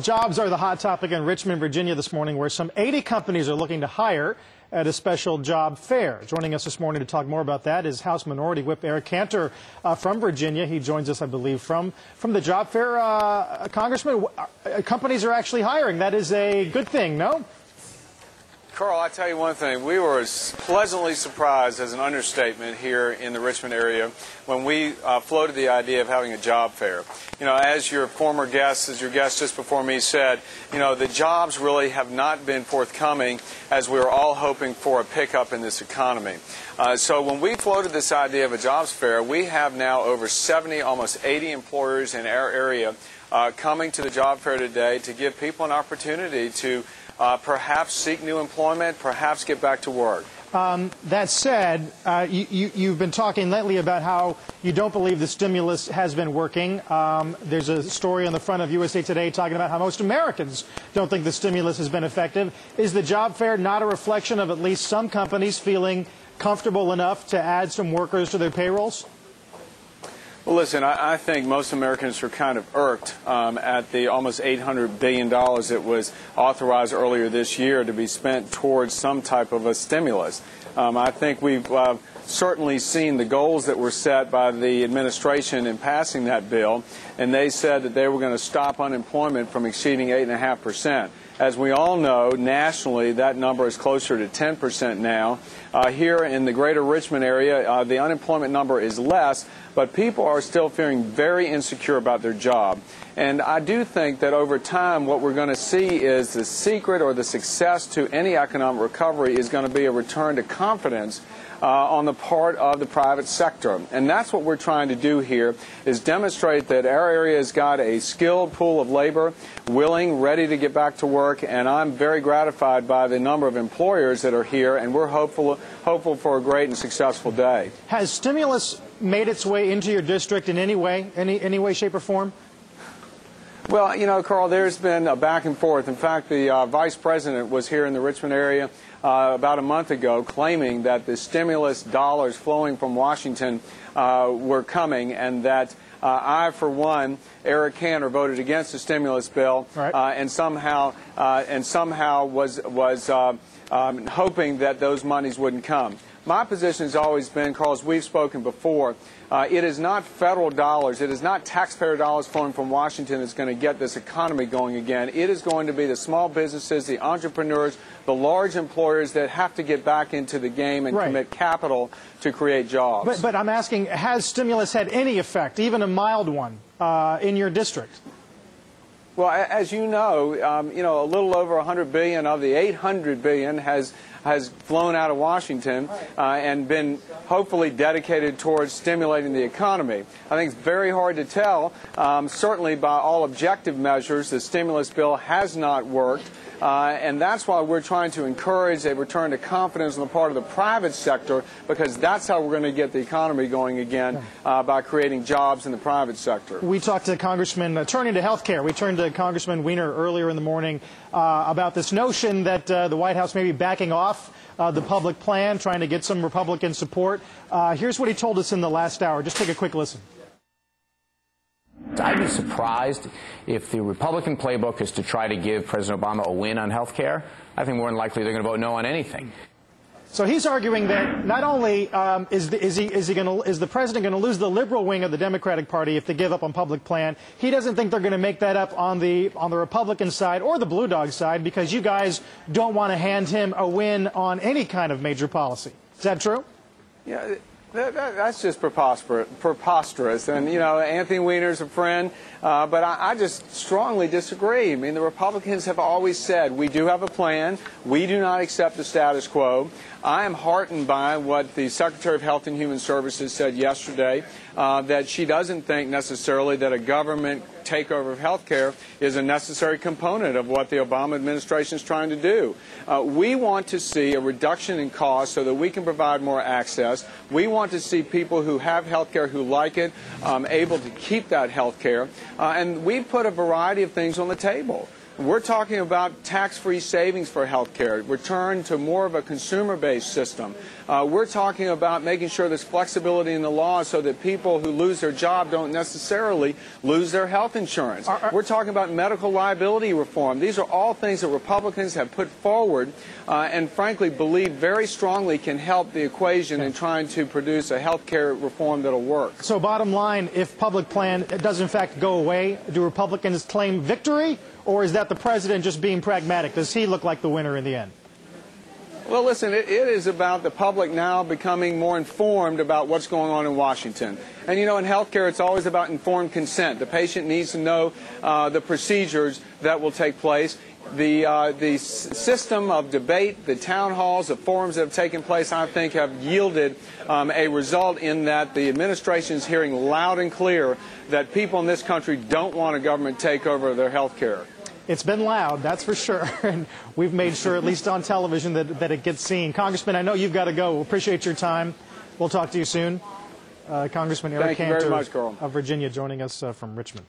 Jobs are the hot topic in Richmond, Virginia this morning, where some 80 companies are looking to hire at a special job fair. Joining us this morning to talk more about that is House Minority Whip Eric Cantor from Virginia. He joins us, I believe, from the job fair. Congressman, companies are actually hiring. That is a good thing, no? Carl, I tell you one thing, we were pleasantly surprised, as an understatement, here in the Richmond area when we floated the idea of having a job fair. You know, as your guest just before me said, you know, the jobs really have not been forthcoming as we were all hoping for a pickup in this economy. So when we floated this idea of a jobs fair, we have now over 70, almost 80 employers in our area coming to the job fair today to give people an opportunity to perhaps seek new employment, perhaps get back to work. That said, you've been talking lately about how you don't believe the stimulus has been working. There's a story on the front of USA Today talking about how most Americans don't think the stimulus has been effective. Is the job fair not a reflection of at least some companies feeling comfortable enough to add some workers to their payrolls? Well, listen, I think most Americans are kind of irked at the almost $800 billion that was authorized earlier this year to be spent towards some type of a stimulus. I think we've certainly seen the goals that were set by the administration in passing that bill, and they said that they were going to stop unemployment from exceeding 8.5%. As we all know, nationally, that number is closer to 10% now. Here in the greater Richmond area, the unemployment number is less, but people are still feeling very insecure about their job. And I do think that over time, what we're going to see is the secret or the success to any economic recovery is going to be a return to confidence on the part of the private sector. And that's what we're trying to do here, is demonstrate that our area has got a skilled pool of labor, willing, ready to get back to work, and I'm very gratified by the number of employers that are here, and we're hopeful for a great and successful day. Has stimulus made its way into your district in any way, any way, shape, or form? Well, you know, Carl, there's been a back and forth. In fact, the vice president was here in the Richmond area about a month ago claiming that the stimulus dollars flowing from Washington were coming, and that I, for one, Eric Cantor, voted against the stimulus bill, right, and somehow was hoping that those monies wouldn't come. My position has always been, Carl, as we've spoken before, it is not federal dollars, it is not taxpayer dollars flowing from Washington that's going to get this economy going again. It is going to be the small businesses, the entrepreneurs, the large employers that have to get back into the game and commit capital to create jobs. But I'm asking, has stimulus had any effect, even a mild one, in your district? Well, as you know, a little over $100 billion of the $800 billion has flown out of Washington and been hopefully dedicated towards stimulating the economy. I think it's very hard to tell. Certainly by all objective measures, the stimulus bill has not worked. And that's why we're trying to encourage a return to confidence on the part of the private sector, because that's how we're going to get the economy going again, by creating jobs in the private sector. We talked to Congressman, turning to health care, we turned to Congressman Weiner earlier in the morning about this notion that the White House may be backing off the public plan, trying to get some Republican support. Here's what he told us in the last hour. Just take a quick listen. I'd be surprised if the Republican playbook is to try to give President Obama a win on health care. I think more than likely they're going to vote no on anything. So he's arguing that not only is the president going to lose the liberal wing of the Democratic Party if they give up on public plan, he doesn't think they're going to make that up on the Republican side or the Blue Dog side, because you guys don't want to hand him a win on any kind of major policy. Is that true? Yeah. That's just preposterous. And, you know, Anthony Weiner's a friend, but I just strongly disagree. I mean, the Republicans have always said, we do have a plan. We do not accept the status quo. I am heartened by what the Secretary of Health and Human Services said yesterday, that she doesn't think necessarily that a government takeover of health care is a necessary component of what the Obama administration is trying to do. We want to see a reduction in costs so that we can provide more access. We want to see people who have health care, who like it, able to keep that health care. And we've put a variety of things on the table. We're talking about tax-free savings for health care, return to more of a consumer-based system. We're talking about making sure there's flexibility in the law so that people who lose their job don't necessarily lose their health insurance. We're talking about medical liability reform. These are all things that Republicans have put forward and, frankly, believe very strongly can help the equation in trying to produce a health care reform that'll work. So bottom line, if public plan does in fact go away, do Republicans claim victory? Or is that the president just being pragmatic? Does he look like the winner in the end? Well, listen, it is about the public now becoming more informed about what's going on in Washington. And, you know, in healthcare, it's always about informed consent. The patient needs to know the procedures that will take place. The system of debate, the town halls, the forums that have taken place, I think, have yielded a result in that the administration is hearing loud and clear that people in this country don't want a government takeover of their health care. It's been loud, that's for sure, and we've made sure, at least on television, that it gets seen. Congressman, I know you've got to go. Appreciate your time. We'll talk to you soon. Congressman Eric Cantor very much, Carl. of Virginia joining us from Richmond.